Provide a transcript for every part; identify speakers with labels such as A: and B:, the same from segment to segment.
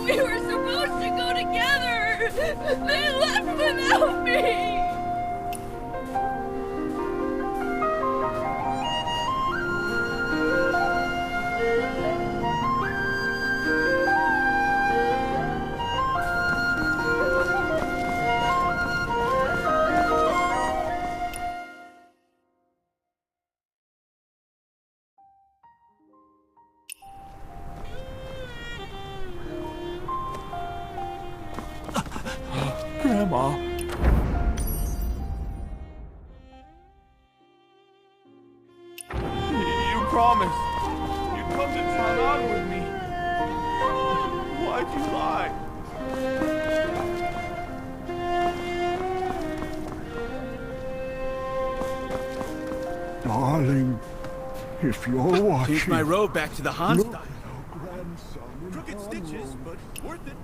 A: We were supposed to go together! They left without me!
B: Grandma. You promised you'd come to Taiwan with me. Why'd you lie?
C: Darling, if you're watching...
D: Here's my road back to the Han's.
C: Look at our grandson in
D: Crooked stitches,
C: Honolulu.
D: but worth it.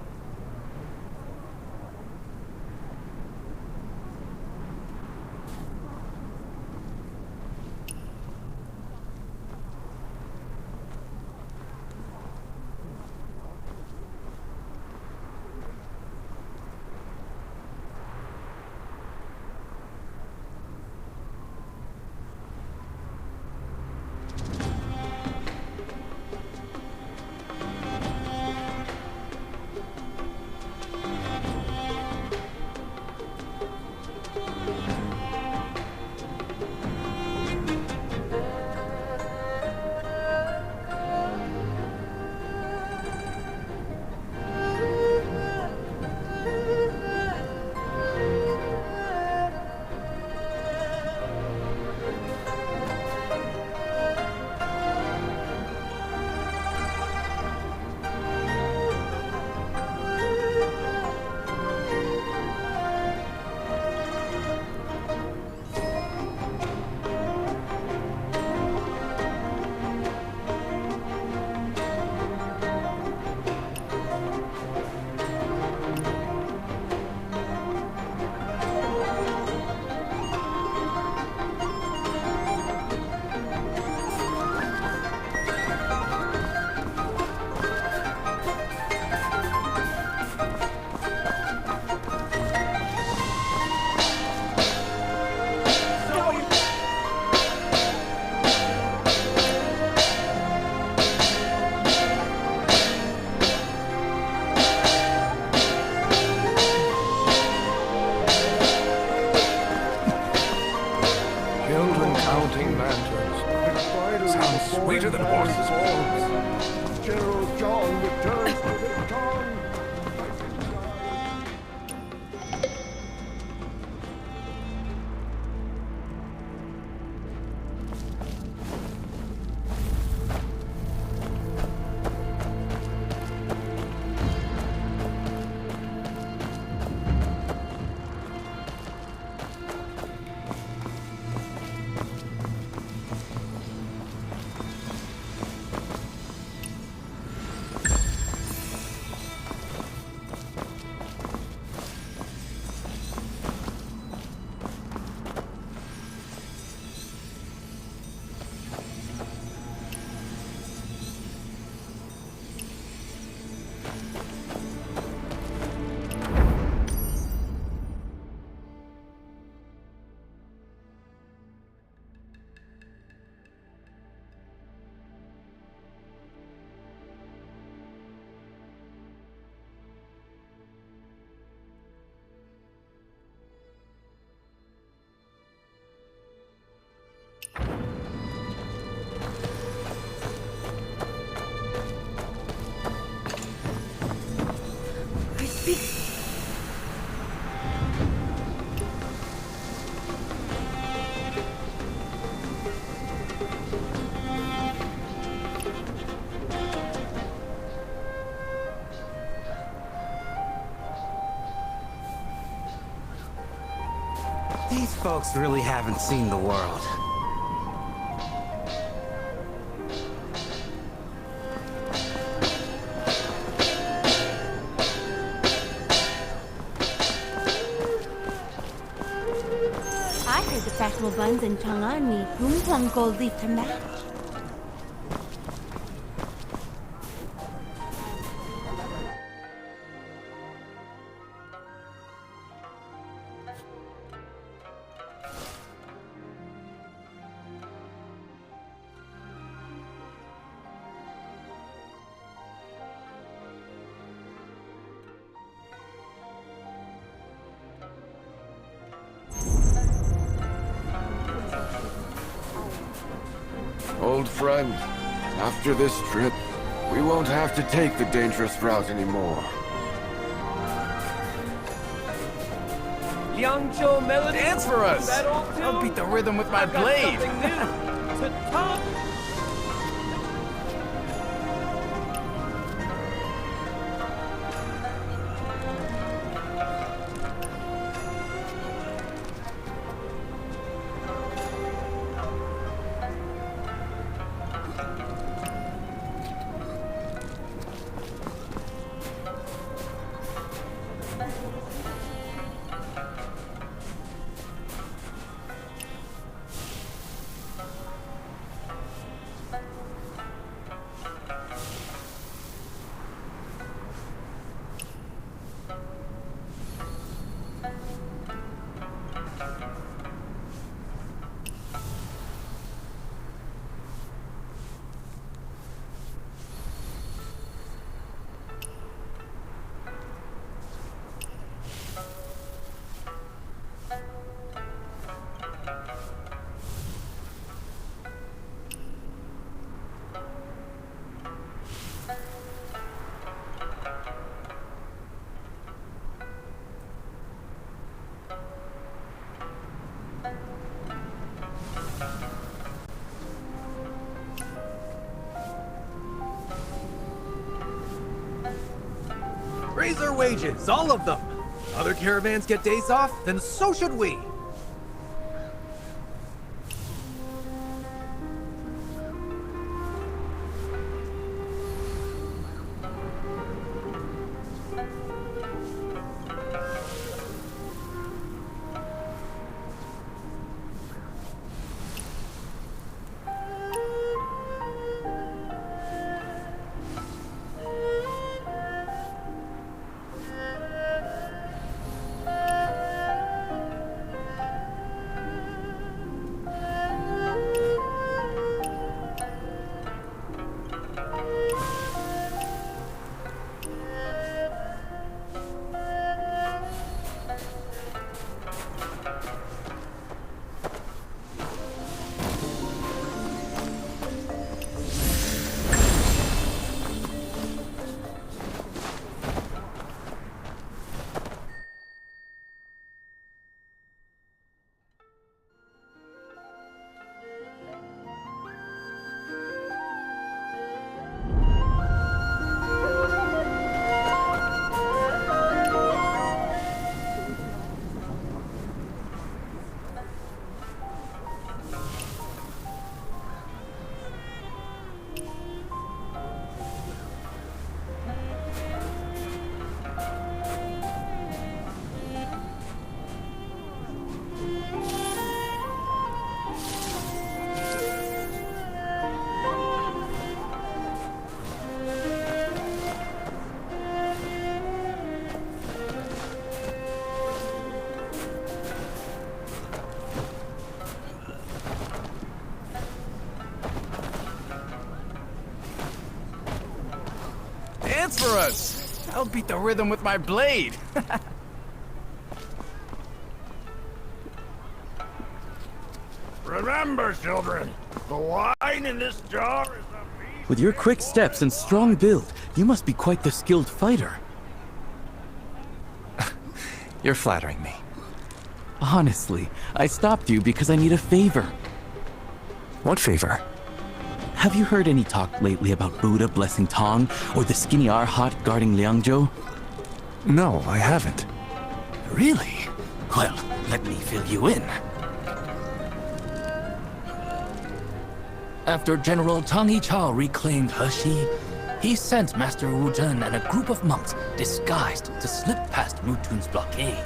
E: Children counting lanterns. Sounds sweeter than horses' horns.
C: General John returns to the town.
F: These folks really haven't seen the world.
A: I heard the fashionable buns in Chang'an need room plum gold leaf to match.
G: Old friend, after this trip, we won't have to take the dangerous route anymore.
D: Liangzhou melody.
B: Dance for us!
D: That old tune?
B: I'll beat the rhythm with my
D: I've got
B: blade!
D: something new to top. Raise our wages, all of them. Other caravans get days off, then so should we.
B: Dance for us! I'll beat the rhythm with my blade!
E: Remember, children, the wine in this jar is a beast.
H: With your quick steps and strong build, you must be quite the skilled fighter.
F: You're flattering me.
H: Honestly, I stopped you because I need a favor.
F: What favor?
H: Have you heard any talk lately about Buddha blessing Tong or the skinny Arhat guarding Liangzhou?
F: No, I haven't.
H: Really? Well, let me fill you in. After General Tang Yichao reclaimed Heshi, he sent Master Wu Zhen and a group of monks disguised to slip past Mutun's blockade.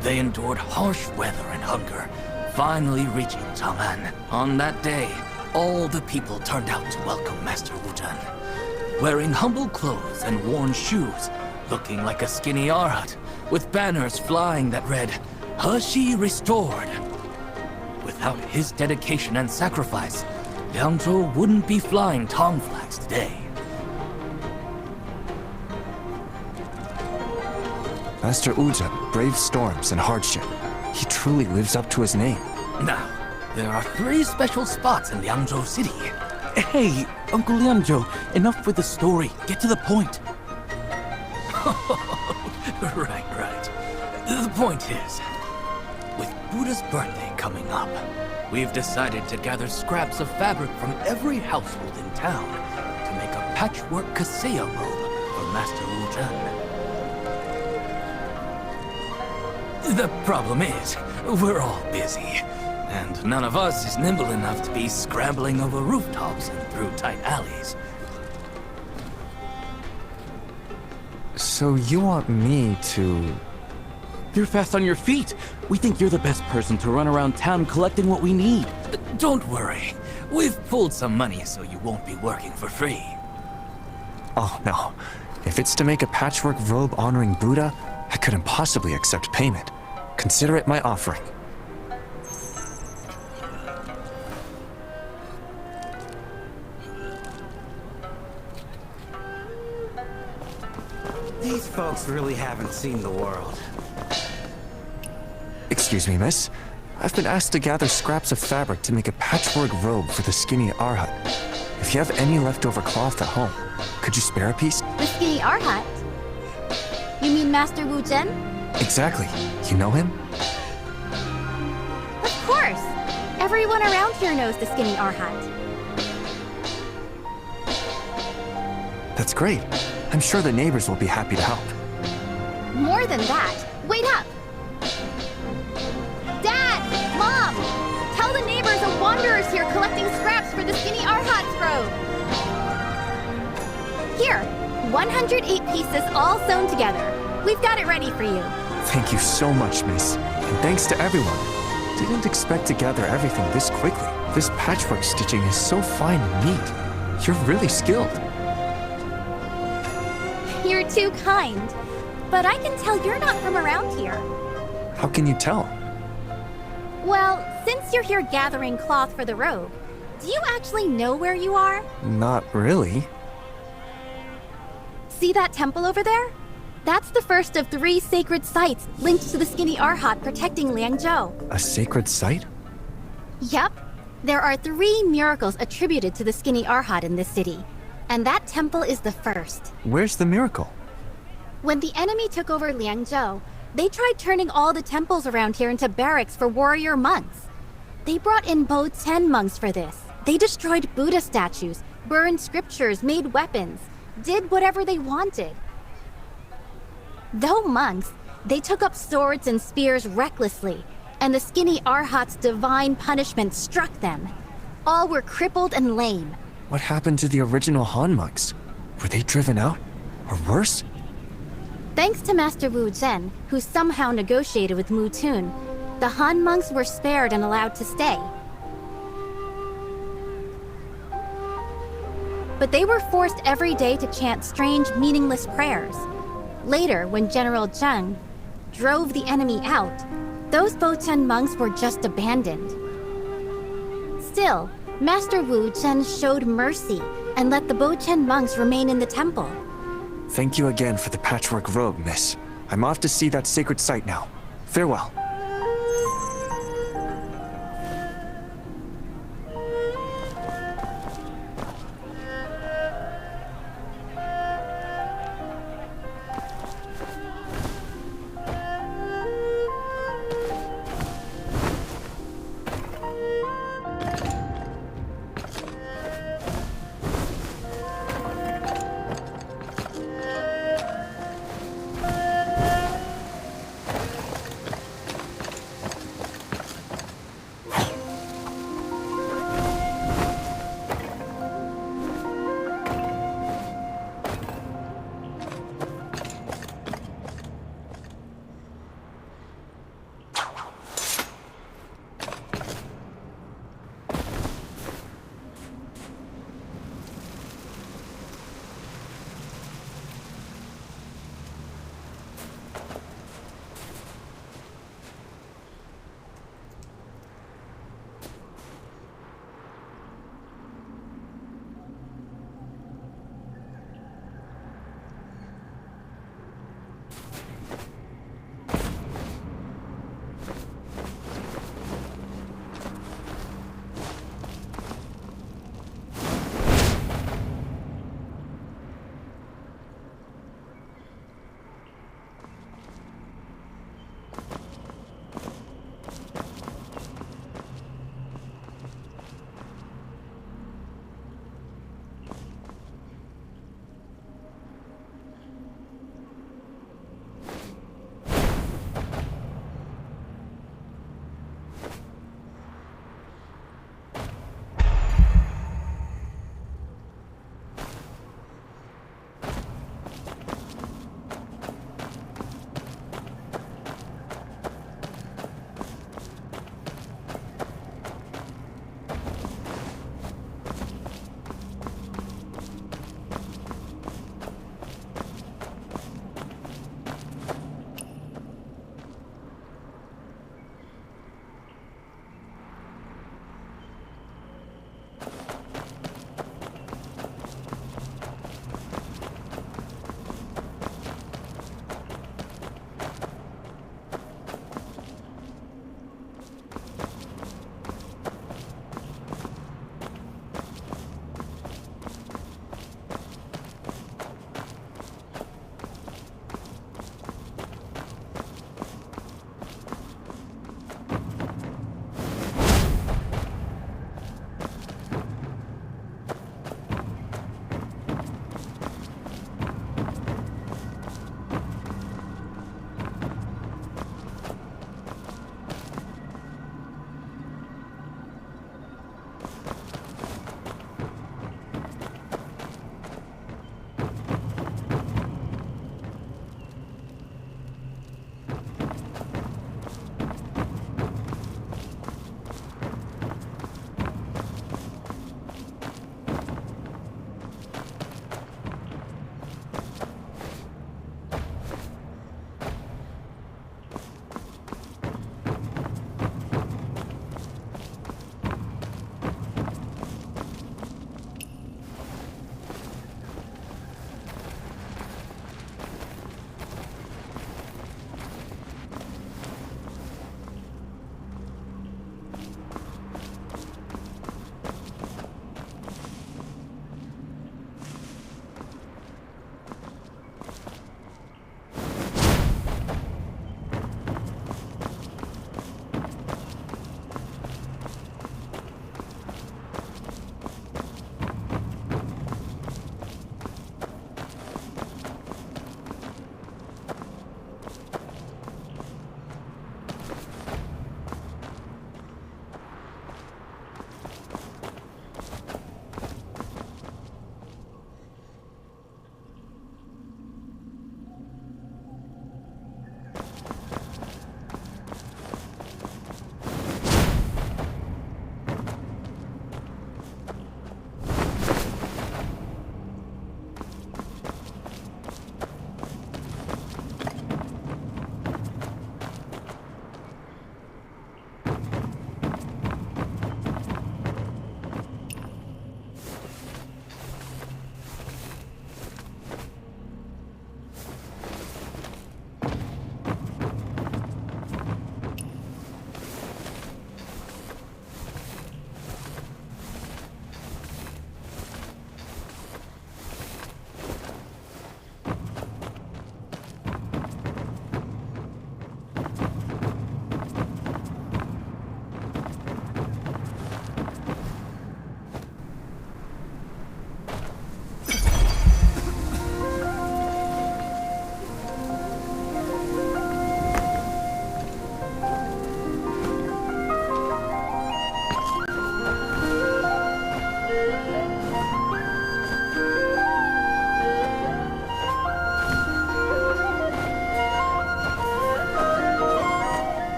H: They endured harsh weather and hunger, finally reaching Chang'an. On that day, all the people turned out to welcome Master Wu Zhen. Wearing humble clothes and worn shoes, looking like a skinny Arhat, with banners flying that read, Heshi restored. Without his dedication and sacrifice, Liangzhou wouldn't be flying Tong flags today.
F: Master Wu Zhen braved storms and hardship. He truly lives up to his name.
H: Now, There are 3 special spots in Liangzhou City.
F: Hey, Uncle Liangzhou, enough with the story. Get to the point.
H: Right. The point is, with Buddha's birthday coming up, we've decided to gather scraps of fabric from every household in town to make a patchwork kaseya robe for Master Wu Zhen. The problem is, we're all busy, and none of us is nimble enough to be scrambling over rooftops and through tight alleys.
I: So you want me to...
F: You're fast on your feet. We think you're the best person to run around town collecting what we need.
H: Don't worry. We've pulled some money so you won't be working for free.
I: Oh, no. If it's to make a patchwork robe honoring Buddha, I couldn't possibly accept payment. Consider it my offering.
F: These folks really haven't seen the world.
I: Excuse me, miss. I've been asked to gather scraps of fabric to make a patchwork robe for the skinny Arhat. If you have any leftover cloth at home, could you spare a piece?
J: The skinny Arhat? You mean Master Wu Zhen?
I: Exactly. You know him?
J: Of course! Everyone around here knows the skinny Arhat.
I: That's great. I'm sure the neighbors will be happy to help.
J: More than that, wait up! Dad! Mom! Tell the neighbors a wanderer's here collecting scraps for the skinny Arhat's robe! Here, 108 pieces all sewn together. We've got it ready for you.
I: Thank you so much, miss. And thanks to everyone. Didn't expect to gather everything this quickly. This patchwork stitching is so fine and neat. You're really skilled.
J: You're too kind. But I can tell you're not from around here.
I: How can you tell?
J: Well, since you're here gathering cloth for the robe, do you actually know where you are?
I: Not really.
J: See that temple over there? That's the first of 3 sacred sites linked to the skinny Arhat protecting Liangzhou.
I: A sacred site?
J: Yep. There are 3 miracles attributed to the skinny Arhat in this city. And that temple is the first.
I: Where's the miracle?
J: When the enemy took over Liangzhou, they tried turning all the temples around here into barracks for warrior monks. They brought in Bo-10 monks for this. They destroyed Buddha statues, burned scriptures, made weapons, did whatever they wanted. Though monks, they took up swords and spears recklessly, and the skinny Arhat's divine punishment struck them. All were crippled and lame.
I: What happened to the original Han monks? Were they driven out? Or worse?
J: Thanks to Master Wu Zhen, who somehow negotiated with Mu Tun, the Han monks were spared and allowed to stay. But they were forced every day to chant strange, meaningless prayers. Later, when General Zheng drove the enemy out, those Bo-10 monks were just abandoned. Still, Master Wu Zhen showed mercy and let the Bo-10 monks remain in the temple.
I: Thank you again for the patchwork robe, miss. I'm off to see that sacred site now. Farewell.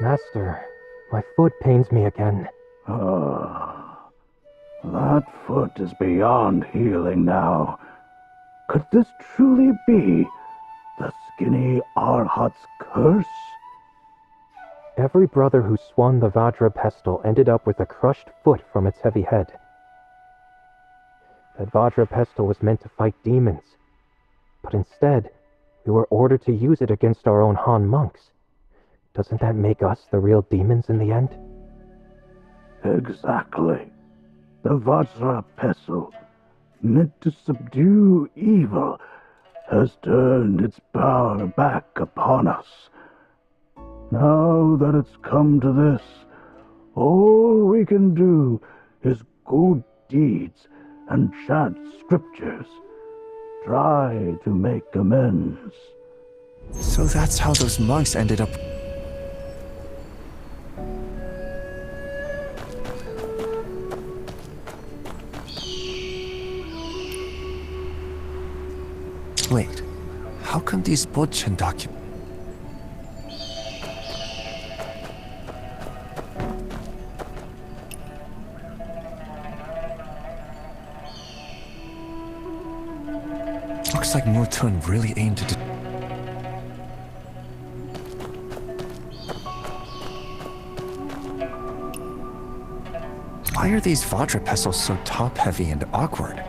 K: Master, my foot pains me again.
C: That foot is beyond healing now. Could this truly be the skinny Arhat's curse?
K: Every brother who swung the Vajra pestle ended up with a crushed foot from its heavy head. That Vajra pestle was meant to fight demons, but instead, we were ordered to use it against our own Han monks. Doesn't that make us the real demons in the end?
C: Exactly. The Vajra pestle, meant to subdue evil, has turned its power back upon us. Now that it's come to this, all we can do is good deeds and chant scriptures. Try to make amends.
I: So that's how those monks ended up... Wait, how come these Bochen documents... Looks like Mutun really aimed to... Why are these Vajra pestles so top-heavy and awkward?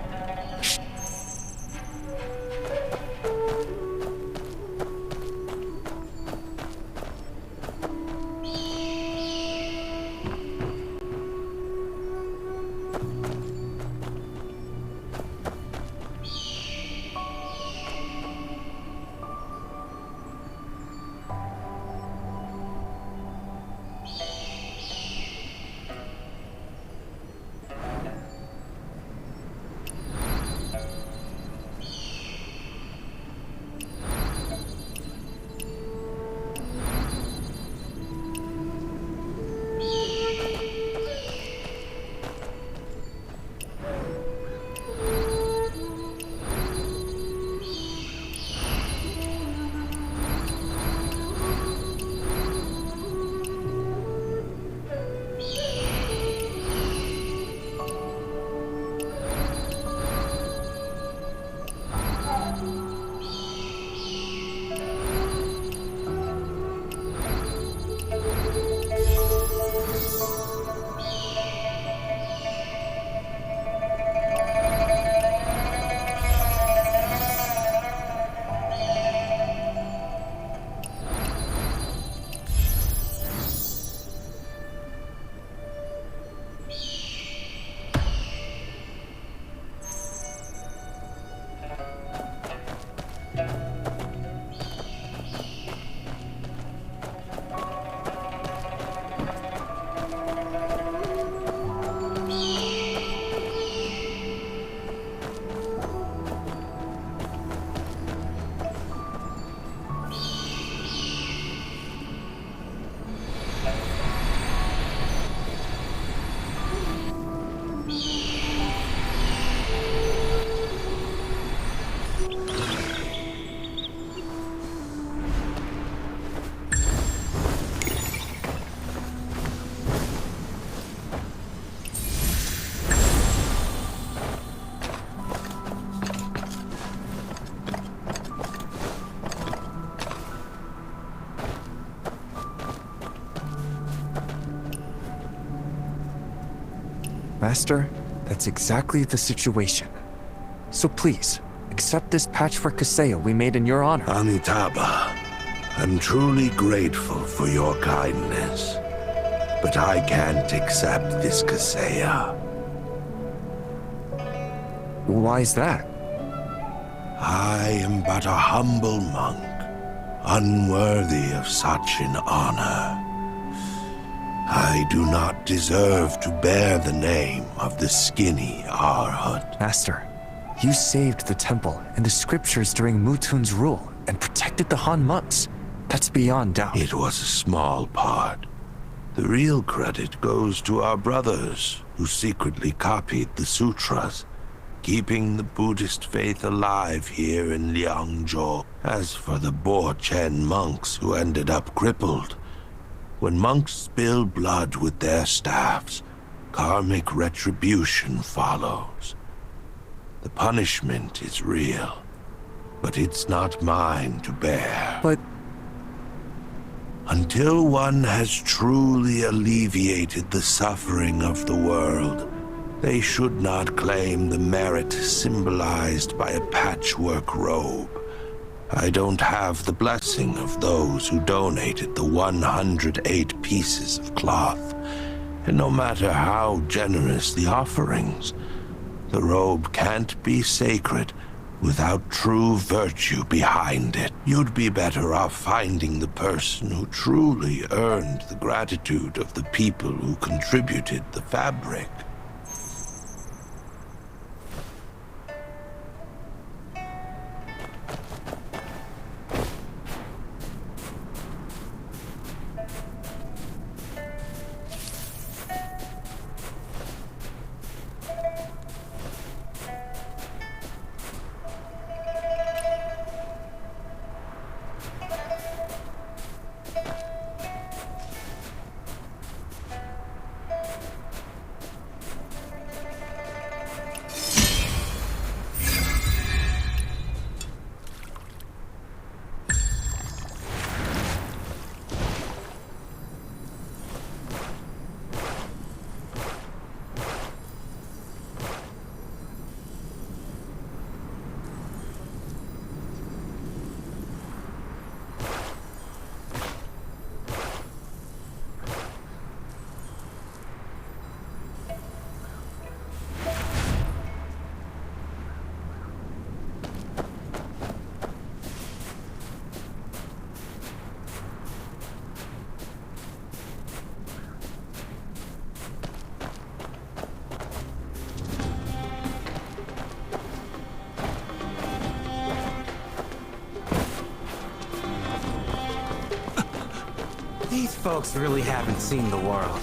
I: Master, that's exactly the situation. So please, accept this patchwork Kaseya we made in your honor.
E: Amitabha, I'm truly grateful for your kindness, but I can't accept this Kaseya.
I: Why is that?
E: I am but a humble monk, unworthy of such an honor. I do not deserve to bear the name of the skinny Arhat.
I: Master, you saved the temple and the scriptures during Mutun's rule and protected the Han monks. That's beyond doubt.
E: It was a small part. The real credit goes to our brothers who secretly copied the sutras, keeping the Buddhist faith alive here in Liangzhou. As for the Bochen monks who ended up crippled, When monks spill blood with their staffs, karmic retribution follows. The punishment is real, but it's not mine to bear.
I: But
E: until one has truly alleviated the suffering of the world, they should not claim the merit symbolized by a patchwork robe. I don't have the blessing of those who donated the 108 pieces of cloth, and no matter how generous the offerings, the robe can't be sacred without true virtue behind it. You'd be better off finding the person who truly earned the gratitude of the people who contributed the fabric.
F: These folks really haven't seen the world.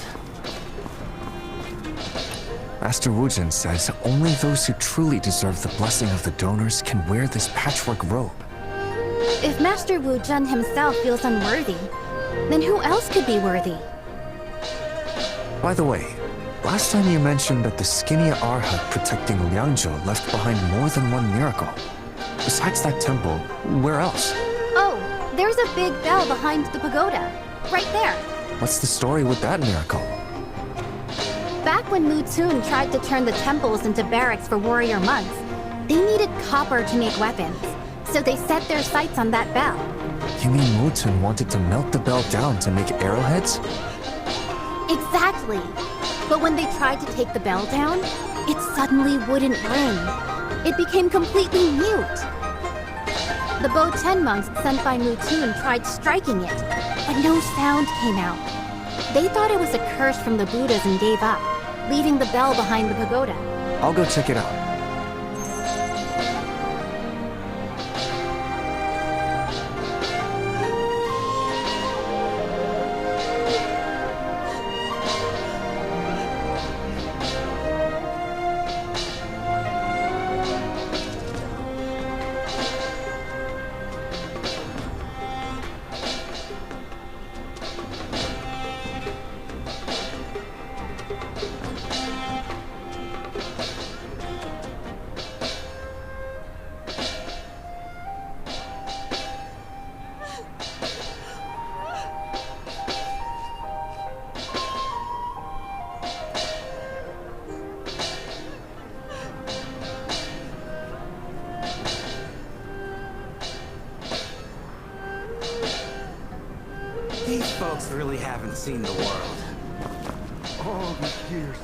I: Master Wujin says only those who truly deserve the blessing of the donors can wear this patchwork robe.
J: If Master Wujun himself feels unworthy, then who else could be worthy?
I: By the way, last time you mentioned that the skinny Arhat protecting Liangzhou left behind more than one miracle. Besides that temple, where else?
J: Oh, there's a big bell behind the pagoda. Right there.
I: What's the story with that miracle?
J: Back when Mutun tried to turn the temples into barracks for warrior monks, they needed copper to make weapons, so they set their sights on that bell.
I: You mean Mutun wanted to melt the bell down to make arrowheads?
J: Exactly. But when they tried to take the bell down, it suddenly wouldn't ring. It became completely mute. The Bo-Ten monks sent by Mutun tried striking it, but no sound came out. They thought it was a curse from the Buddhas and gave up, leaving the bell behind the pagoda.
I: I'll go check it out.
F: These folks really haven't seen the world.
B: All these years,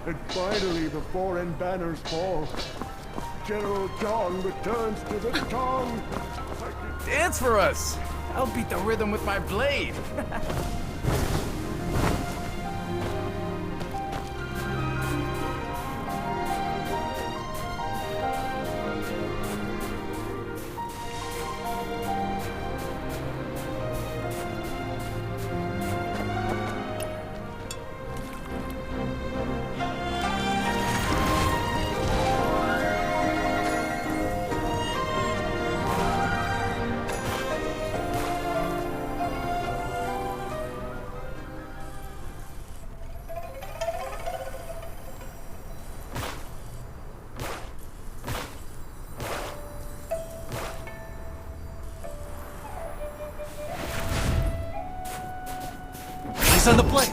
B: and finally the foreign banners fall. General John returns to the town.
D: Dance for us! I'll beat the rhythm with my blade. on the plate!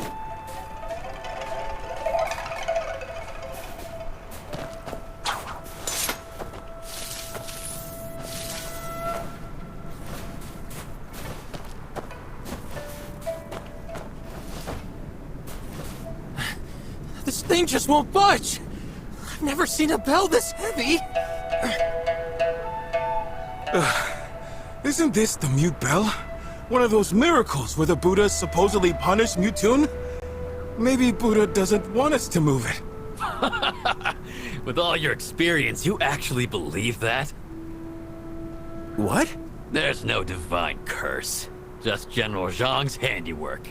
H: This thing just won't budge! I've never seen a bell this heavy!
E: Isn't this the mute bell? One of those miracles where the Buddha supposedly punished Mutun? Maybe Buddha doesn't want us to move it.
F: With all your experience, you actually believe that?
E: What?
F: There's no divine curse. Just General Zhang's handiwork.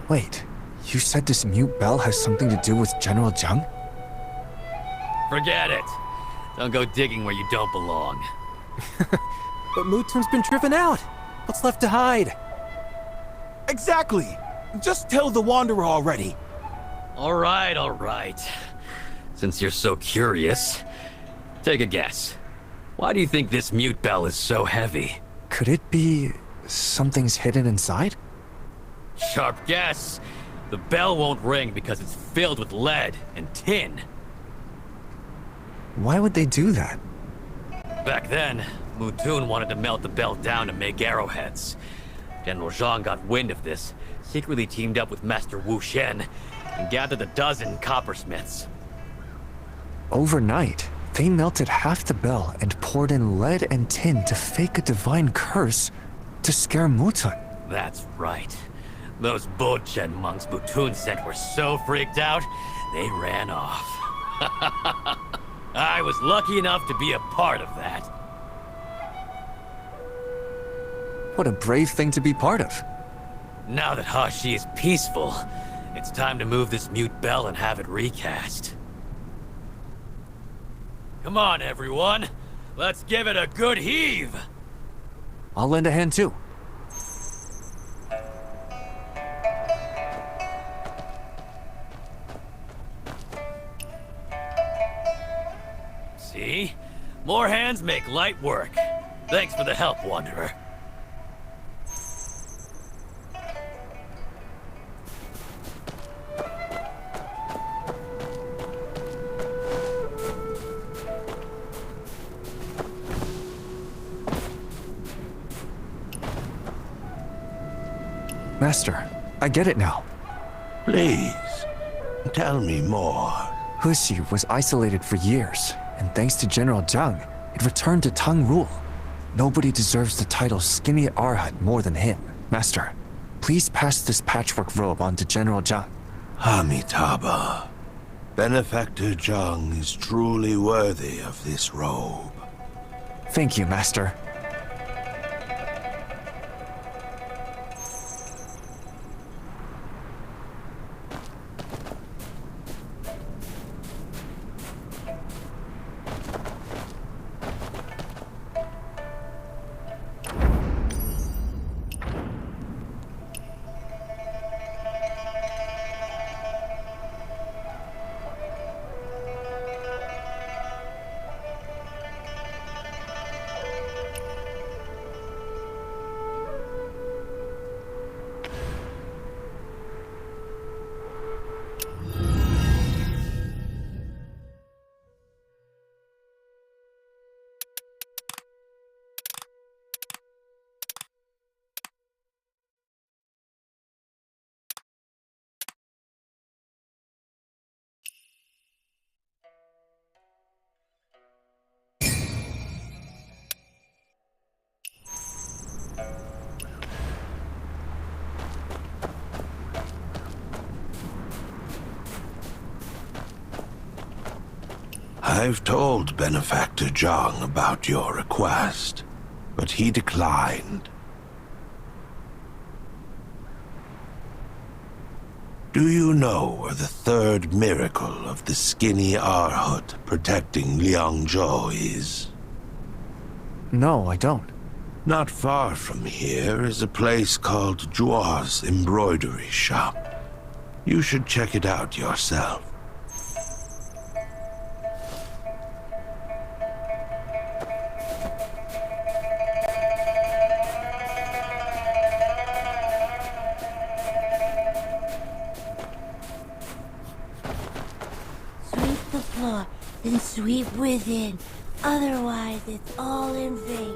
I: Wait, you said this mute bell has something to do with General Zhang?
F: Forget it. Don't go digging where you don't belong.
D: But Mutun's been driven out. What's left to hide? Exactly! Just tell the Wanderer already.
F: All right. Since you're so curious, take a guess. Why do you think this mute bell is so heavy?
I: Could it be something's hidden inside?
F: Sharp guess. The bell won't ring because it's filled with lead and tin.
I: Why would they do that?
F: Back then, Mutun wanted to melt the bell down to make arrowheads. General Zhang got wind of this, secretly teamed up with Master Wu Shen, and gathered a dozen coppersmiths.
I: Overnight, they melted half the bell and poured in lead and tin to fake a divine curse to scare Mutun.
F: That's right. Those Bochen monks Mutun sent were so freaked out, they ran off. I was lucky enough to be a part of that.
I: What a brave thing to be part of.
F: Now that Hashi is peaceful, it's time to move this mute bell and have it recast. Come on, everyone. Let's give it a good heave.
I: I'll lend a hand too.
F: See? More hands make light work. Thanks for the help, Wanderer.
I: Master, I get it now.
E: Please, tell me more.
I: Huxi was isolated for years, and thanks to General Zhang, it returned to Tang rule. Nobody deserves the title Skinny Arhat more than him. Master, please pass this patchwork robe on to General Zhang.
E: Amitabha. Benefactor Zhang is truly worthy of this robe.
I: Thank you, Master.
E: I've told Benefactor Zhang about your request, but he declined. Do you know where the third miracle of the Skinny Arhut protecting Liangzhou is?
I: No, I don't.
E: Not far from here is a place called Zhuo's Embroidery Shop. You should check it out yourself.
A: floor, then sweep within. Otherwise, it's all in vain.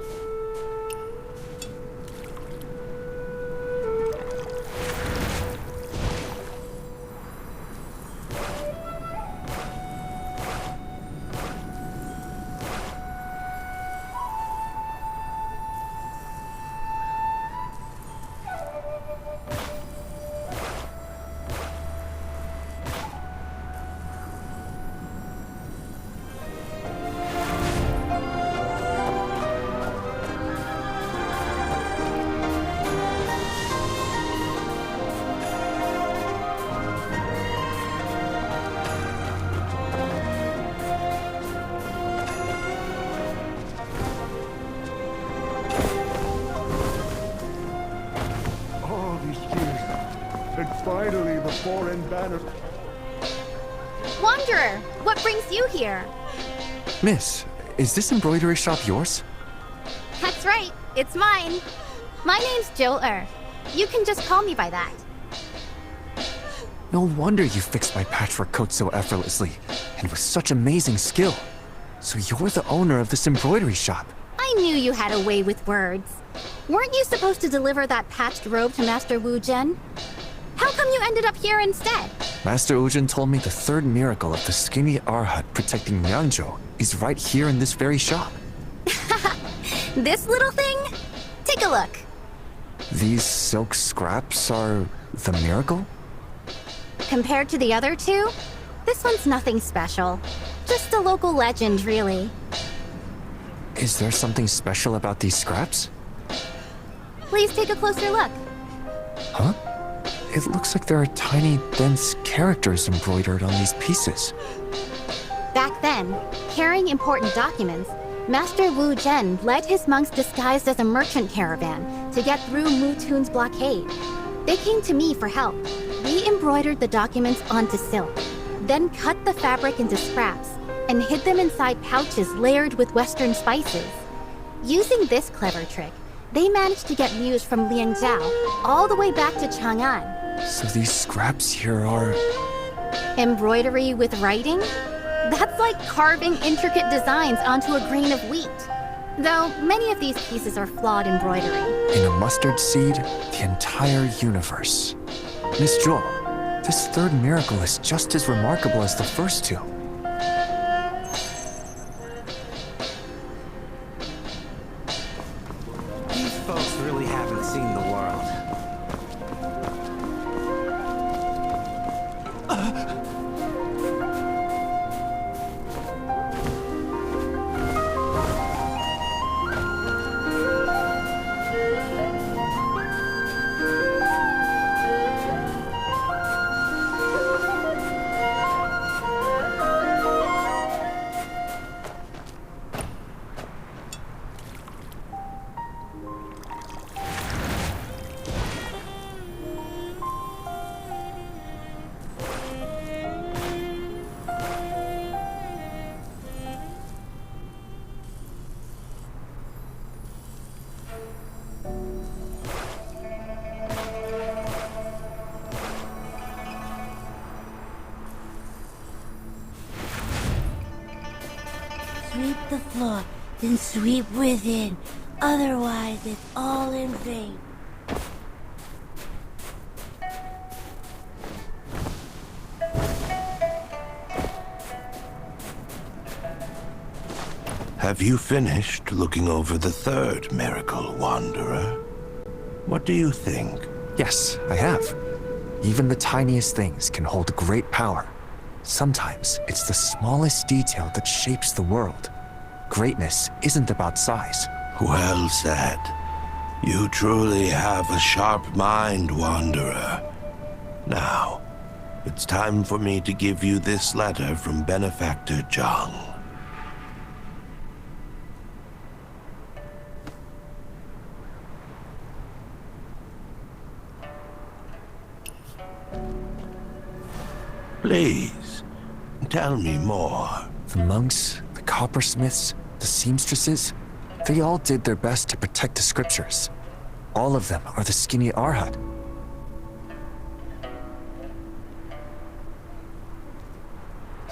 B: And finally, the foreign banners...
J: Wanderer, what brings you here?
I: Miss, is this embroidery shop yours?
J: That's right, it's mine. My name's Joel. You can just call me by that.
I: No wonder you fixed my patchwork coat so effortlessly, and with such amazing skill. So you're the owner of this embroidery shop.
J: I knew you had a way with words. Weren't you supposed to deliver that patched robe to Master Wu Zhen? How come you ended up here instead?
I: Master Ujin told me the third miracle of the skinny Arhat protecting Myeongjo is right here in this very shop.
J: This little thing? Take a look.
I: These silk scraps are the miracle?
J: Compared to the other two, this one's nothing special. Just a local legend, really.
I: Is there something special about these scraps?
J: Please take a closer look.
I: Huh? It looks like there are tiny, dense characters embroidered on these pieces.
J: Back then, carrying important documents, Master Wu Zhen led his monks disguised as a merchant caravan to get through Mutun's blockade. They came to me for help. We embroidered the documents onto silk, then cut the fabric into scraps and hid them inside pouches layered with Western spices. Using this clever trick, they managed to get news from Liangjiao all the way back to Chang'an.
I: So these scraps here are...
J: Embroidery with writing? That's like carving intricate designs onto a grain of wheat. Though many of these pieces are flawed embroidery.
I: In a mustard seed, the entire universe. Miss Jewel, this third miracle is just as remarkable as the first two.
L: These folks really haven't seen the world.
A: Sweep the floor, then sweep within. Otherwise, it's all in vain.
E: Have you finished looking over the third miracle, Wanderer? What do you think?
I: Yes, I have. Even the tiniest things can hold great power. Sometimes it's the smallest detail that shapes the world. Greatness isn't about size.
E: Well said. You truly have a sharp mind, Wanderer. Now, it's time for me to give you this letter from Benefactor Zhang. Please, tell me more.
I: The monks, the coppersmiths, the seamstresses, they all did their best to protect the scriptures. All of them are the skinny Arhat.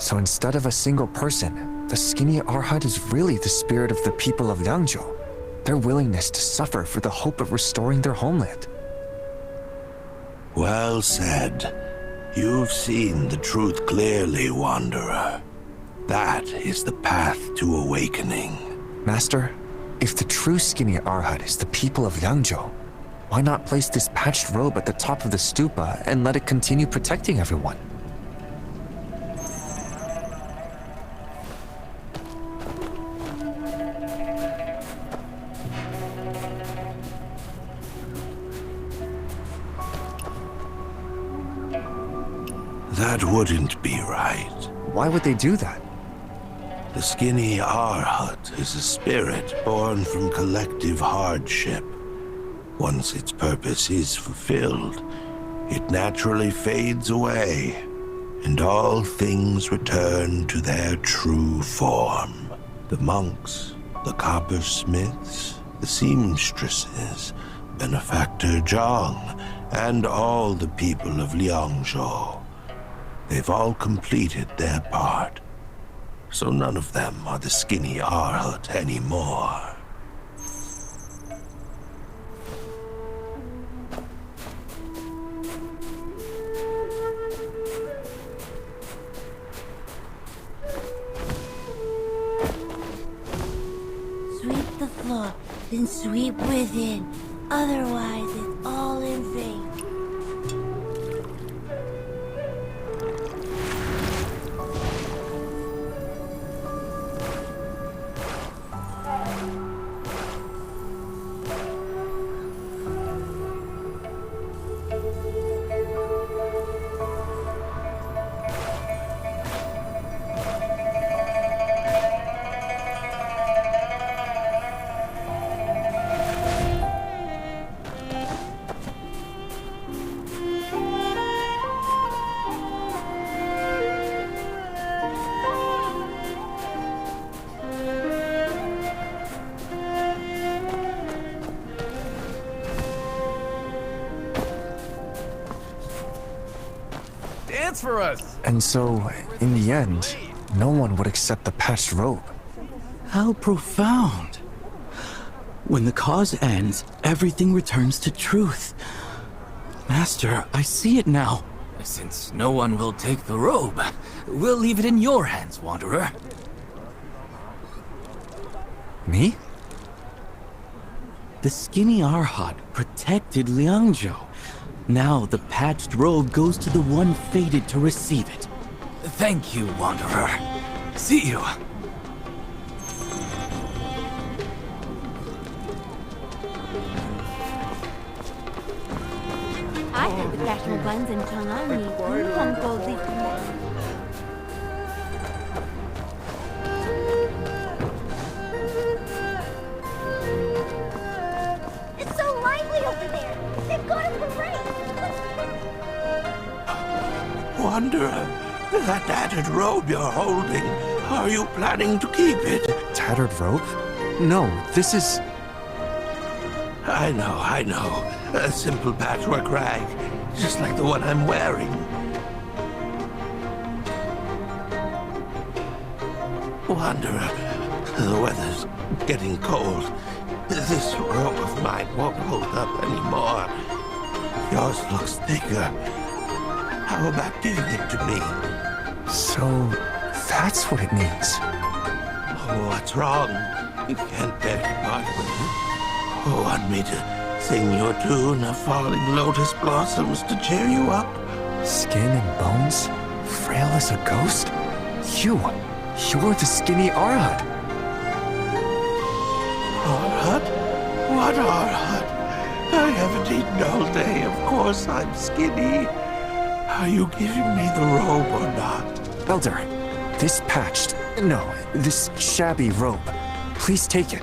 I: So instead of a single person, the skinny Arhat is really the spirit of the people of Yangzhou. Their willingness to suffer for the hope of restoring their homeland.
E: Well said. You've seen the truth clearly, Wanderer. That is the path to awakening.
I: Master, if the true skinny Arhat is the people of Yangzhou, why not place this patched robe at the top of the stupa and let it continue protecting everyone?
E: That wouldn't be right.
I: Why would they do that?
E: The skinny Arhat is a spirit born from collective hardship. Once its purpose is fulfilled, it naturally fades away, and all things return to their true form. The monks, the coppersmiths, the seamstresses, Benefactor Zhang, and all the people of Liangzhou. They've all completed their part, so none of them are the skinny Arhat anymore.
M: Sweep the floor, then sweep within. Otherwise, it's all in vain.
D: For us.
I: And so, in the end, no one would accept the patched robe.
N: How profound. When the cause ends, everything returns to truth. Master, I see it now.
H: Since no one will take the robe, we'll leave it in your hands, Wanderer.
I: Me?
N: The skinny Arhat protected Liangzhou. Now the patched robe goes to the one fated to receive it.
H: Thank you, Wanderer. See you.
J: I heard the national ones in Chang'an need gold leaf from that.
M: It's so lively over there. They've got a parade.
E: Wanderer, that tattered robe you're holding, are you planning to keep it?
I: Tattered robe? No, this is...
E: I know. A simple patchwork rag, just like the one I'm wearing. Wanderer, the weather's getting cold. This robe of mine won't hold up anymore. Yours looks thicker. How about giving it to me?
I: So, that's what it means.
E: Oh, what's wrong? You can't bear to part with it. Oh, want me to sing you a tune of falling lotus blossoms to cheer you up?
I: Skin and bones? Frail as a ghost? You're the skinny Arhat.
E: Arhat? What Arhat? I haven't eaten all day. Of course I'm skinny. Are you giving me the robe or not?
I: Elder, this shabby robe. Please take it.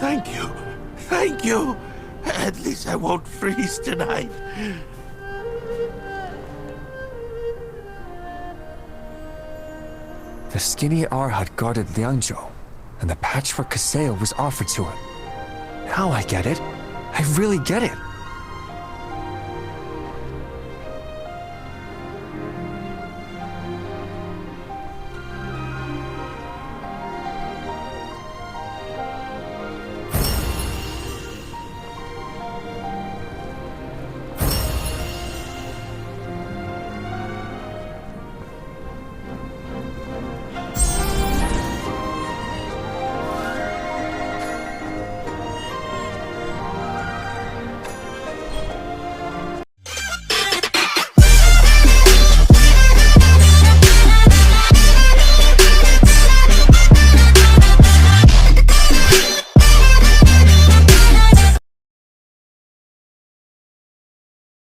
E: Thank you. Thank you. At least I won't freeze tonight.
I: The skinny Arhat guarded Liangzhou, and the patchwork Kaseo was offered to him. Now I get it. I really get it.